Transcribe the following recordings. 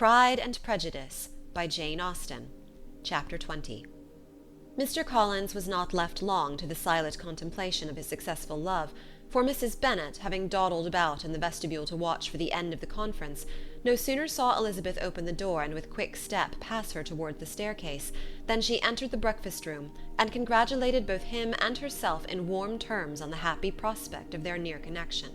Pride and Prejudice by Jane Austen. Chapter 20. Mr. Collins was not left long to the silent contemplation of his successful love, for Mrs. Bennet, having dawdled about in the vestibule to watch for the end of the conference, no sooner saw Elizabeth open the door and with quick step pass her towards the staircase, than she entered the breakfast-room, and congratulated both him and herself in warm terms on the happy prospect of their near connection.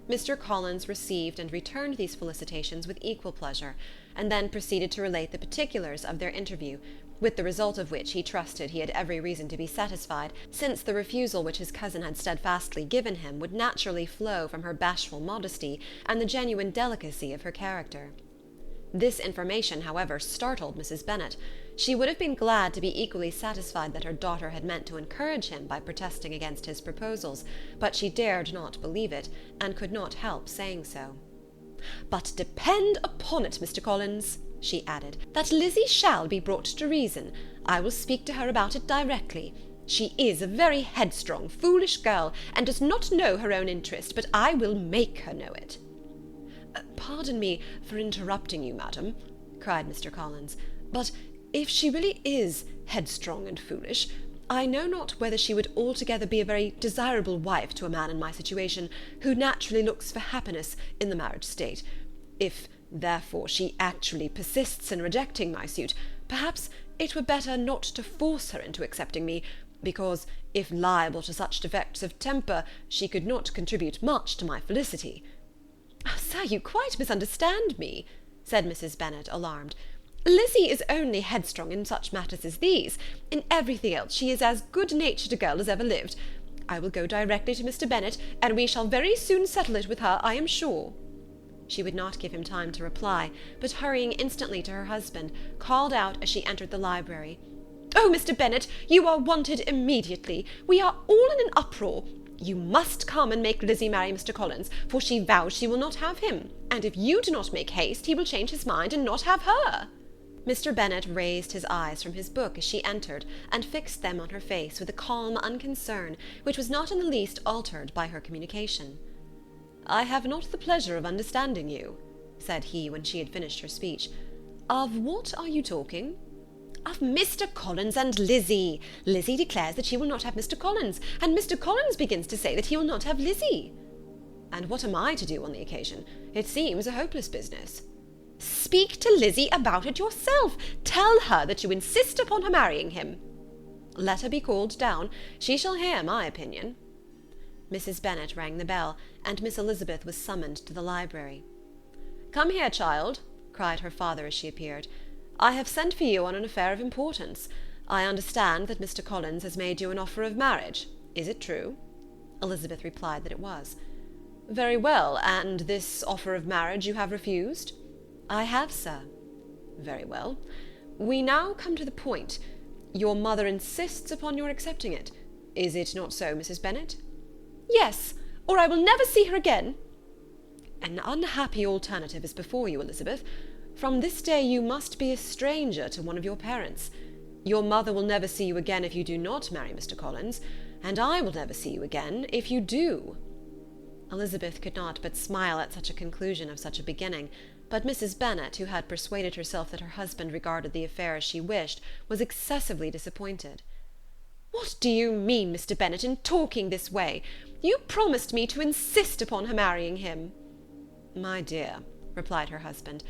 Mr. Collins received and returned these felicitations with equal pleasure, and then proceeded to relate the particulars of their interview, with the result of which he trusted he had every reason to be satisfied, since the refusal which his cousin had steadfastly given him would naturally flow from her bashful modesty and the genuine delicacy of her character. This information, however, startled Mrs. Bennet. She would have been glad to be equally satisfied that her daughter had meant to encourage him by protesting against his proposals, but she dared not believe it, and could not help saying so. "But depend upon it, Mr. Collins," she added, "that Lizzie shall be brought to reason. I will speak to her about it directly. She is a very headstrong, foolish girl, and does not know her own interest, but I will make her know it." "Pardon me for interrupting you, madam," cried Mr. Collins, "but if she really is headstrong and foolish, I know not whether she would altogether be a very desirable wife to a man in my situation, who naturally looks for happiness in the marriage state. If, therefore, she actually persists in rejecting my suit, perhaps it were better not to force her into accepting me, because, if liable to such defects of temper, she could not contribute much to my felicity." "Sir, you quite misunderstand me," said Mrs. Bennet, alarmed. "Lizzie is only headstrong in such matters as these. In everything else she is as good-natured a girl as ever lived. I will go directly to Mr. Bennet, and we shall very soon settle it with her, I am sure." She would not give him time to reply, but hurrying instantly to her husband, called out as she entered the library, "Oh, Mr. Bennet, you are wanted immediately. We are all in an uproar. You must come and make Lizzie marry Mr. Collins, for she vows she will not have him, and if you do not make haste, he will change his mind and not have her." Mr. Bennet raised his eyes from his book as she entered, and fixed them on her face with a calm unconcern which was not in the least altered by her communication. "I have not the pleasure of understanding you," said he, when she had finished her speech. "Of what are you talking?" "Of Mr. Collins and Lizzie. Lizzie declares that she will not have Mr. Collins, and Mr. Collins begins to say that he will not have Lizzie." "And what am I to do on the occasion? It seems a hopeless business." "Speak to Lizzie about it yourself. Tell her that you insist upon her marrying him." "Let her be called down. She shall hear my opinion." Mrs. Bennet rang the bell, and Miss Elizabeth was summoned to the library. "Come here, child," cried her father as she appeared. "I have sent for you on an affair of importance. I understand that Mr. Collins has made you an offer of marriage. Is it true?" Elizabeth replied that it was. "Very well, and this offer of marriage you have refused?" "I have, sir." "Very well. We now come to the point. Your mother insists upon your accepting it. Is it not so, Mrs. Bennet?" "Yes, or I will never see her again." "An unhappy alternative is before you, Elizabeth. From this day you must be a stranger to one of your parents. Your mother will never see you again if you do not marry Mr. Collins, and I will never see you again if you do." Elizabeth could not but smile at such a conclusion of such a beginning, but Mrs. Bennet, who had persuaded herself that her husband regarded the affair as she wished, was excessively disappointed. "What do you mean, Mr. Bennet, in talking this way? You promised me to insist upon her marrying him." "My dear," replied her husband,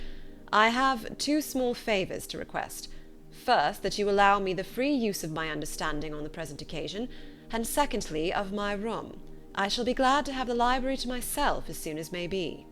"I have two small favours to request. First, that you allow me the free use of my understanding on the present occasion, and secondly, of my room. I shall be glad to have the library to myself as soon as may be."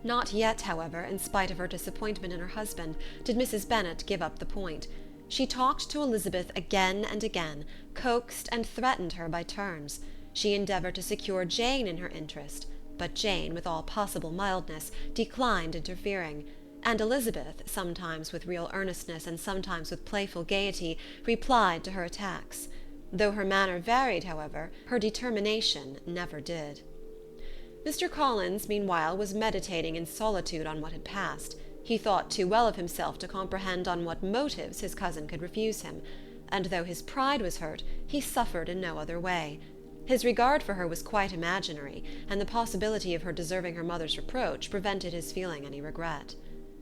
Not yet, however, in spite of her disappointment in her husband, did Mrs. Bennet give up the point. She talked to Elizabeth again and again, coaxed and threatened her by turns. She endeavoured to secure Jane in her interest, but Jane, with all possible mildness, declined interfering, and Elizabeth, sometimes with real earnestness and sometimes with playful gaiety, replied to her attacks. Though her manner varied, however, her determination never did. Mr. Collins, meanwhile, was meditating in solitude on what had passed. He thought too well of himself to comprehend on what motives his cousin could refuse him, and though his pride was hurt, he suffered in no other way. His regard for her was quite imaginary, and the possibility of her deserving her mother's reproach prevented his feeling any regret.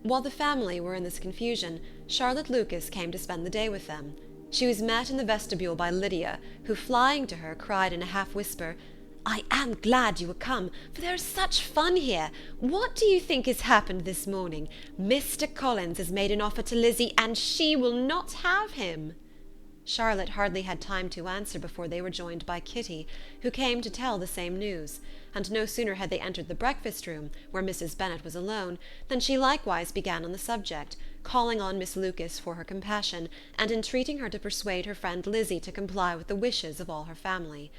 While the family were in this confusion, Charlotte Lucas came to spend the day with them. She was met in the vestibule by Lydia, who, flying to her, cried in a half-whisper, "I am glad you were come, for there is such fun here. What do you think has happened this morning? Mr. Collins has made an offer to Lizzie, and she will not have him." Charlotte hardly had time to answer before they were joined by Kitty, who came to tell the same news, and no sooner had they entered the breakfast-room, where Mrs. Bennet was alone, than she likewise began on the subject, calling on Miss Lucas for her compassion, and entreating her to persuade her friend Lizzie to comply with the wishes of all her family.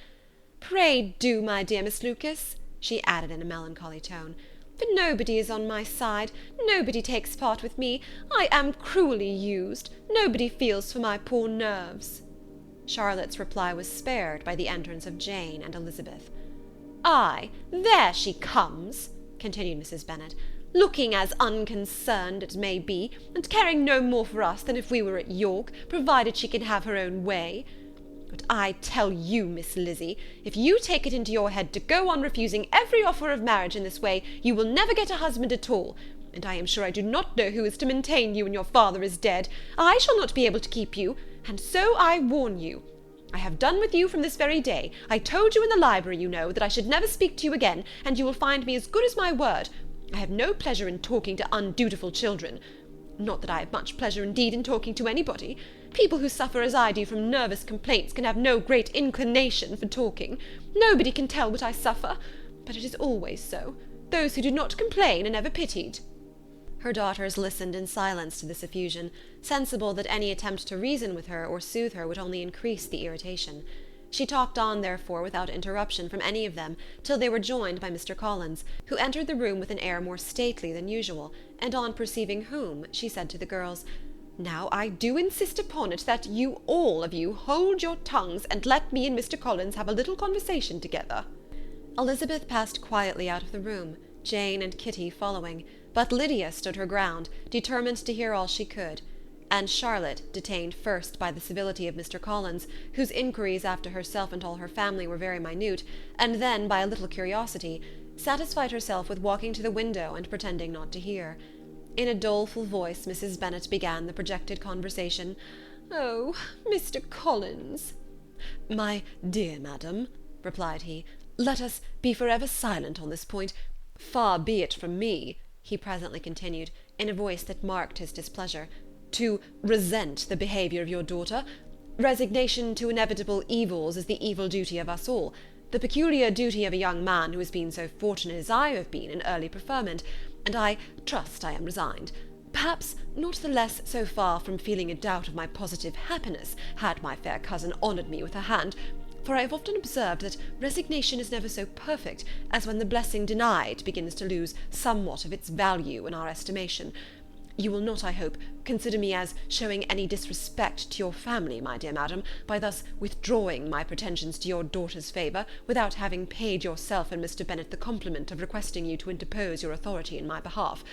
"Pray do, my dear Miss Lucas," she added in a melancholy tone, "for nobody is on my side, nobody takes part with me, I am cruelly used, nobody feels for my poor nerves." Charlotte's reply was spared by the entrance of Jane and Elizabeth. "Ay, there she comes," continued Mrs. Bennet, "looking as unconcerned, it may be, and caring no more for us than if we were at York, provided she can have her own way. But I tell you, Miss Lizzie, if you take it into your head to go on refusing every offer of marriage in this way, you will never get a husband at all, and I am sure I do not know who is to maintain you when your father is dead. I shall not be able to keep you, and so I warn you. I have done with you from this very day. I told you in the library, you know, that I should never speak to you again, and you will find me as good as my word. I have no pleasure in talking to undutiful children. Not that I have much pleasure indeed in talking to anybody. People who suffer as I do from nervous complaints can have no great inclination for talking. Nobody can tell what I suffer, but it is always so. Those who do not complain are never pitied." Her daughters listened in silence to this effusion, sensible that any attempt to reason with her or soothe her would only increase the irritation. She talked on, therefore, without interruption from any of them, till they were joined by Mr. Collins, who entered the room with an air more stately than usual, and on perceiving whom, she said to the girls, "Now I do insist upon it that you all of you hold your tongues, and let me and Mr. Collins have a little conversation together." Elizabeth passed quietly out of the room, Jane and Kitty following, but Lydia stood her ground, determined to hear all she could, and Charlotte, detained first by the civility of Mr. Collins, whose inquiries after herself and all her family were very minute, and then by a little curiosity, satisfied herself with walking to the window and pretending not to hear. In a doleful voice Mrs. Bennet began the projected conversation. "Oh, Mr. Collins!" "My dear madam," replied he, "let us be for ever silent on this point. Far be it from me," he presently continued, in a voice that marked his displeasure, "to resent the behaviour of your daughter. Resignation to inevitable evils is the evil duty of us all, the peculiar duty of a young man who has been so fortunate as I have been in early preferment, and I trust I am resigned. Perhaps not the less so far from feeling a doubt of my positive happiness, had my fair cousin honoured me with her hand, for I have often observed that resignation is never so perfect as when the blessing denied begins to lose somewhat of its value in our estimation. You will not, I hope, consider me as showing any disrespect to your family, my dear madam, by thus withdrawing my pretensions to your daughter's favour, without having paid yourself and Mr. Bennet the compliment of requesting you to interpose your authority in my behalf.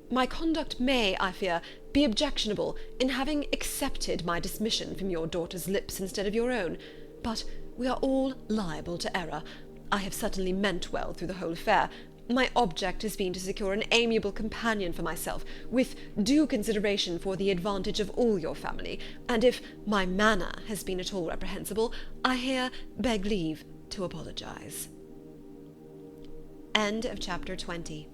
My conduct may, I fear, be objectionable in having accepted my dismission from your daughter's lips instead of your own, but we are all liable to error. I have certainly meant well through the whole affair. My object has been to secure an amiable companion for myself, with due consideration for the advantage of all your family, and if my manner has been at all reprehensible, I here beg leave to apologize. End of chapter 20.